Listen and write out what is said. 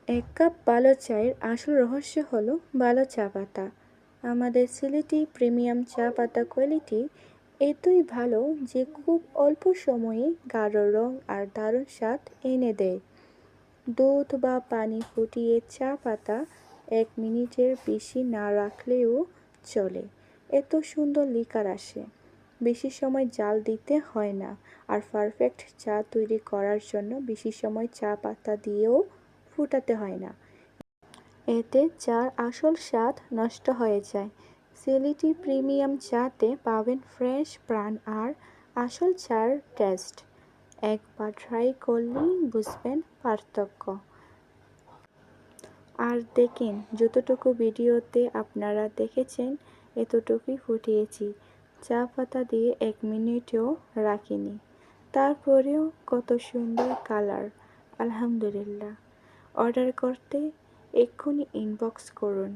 এক কাপ ভালো চায়ের আসল রহস্য হলো ভালো চা পাতা। আমাদের সিলেটি প্রিমিয়াম চা পাতা কোয়ালিটি এতই ভালো যে খুব অল্প সময়ে গাঢ় রং আর দারুণ স্বাদ এনে দেয়। দুধ বা পানি ফুটিয়ে চা পাতা 1 মিনিটের বেশি না রাখলেও চলে। এত সুন্দর লিকার আসে। বেশি সময় জাল দিতে হয় না। আর পারফেক্ট চা তৈরি করার জন্য বেশি সময় চা পাতা দিয়েও ফুটাতে হয় না। এতে চার আসল স্বাদ নষ্ট হয়ে যায়। সিলেটি প্রিমিয়াম চাতে পাবেন ফ্রেশ প্রাণ আর আসল চার টেস্ট। একবার ট্রাই করলেই বুঝবেন পার্থক্য। আর দেখেন, যতটুকু ভিডিওতে আপনারা দেখেছেন এতটুকুই ফুটিয়েছি। চা পাতা দিয়ে 1 মিনিটও রাখিনি। তারপরেও কত সুন্দর কালার! আলহামদুলিল্লাহ। অর্ডার করতে এক্ষুনি ইনবক্স করুন।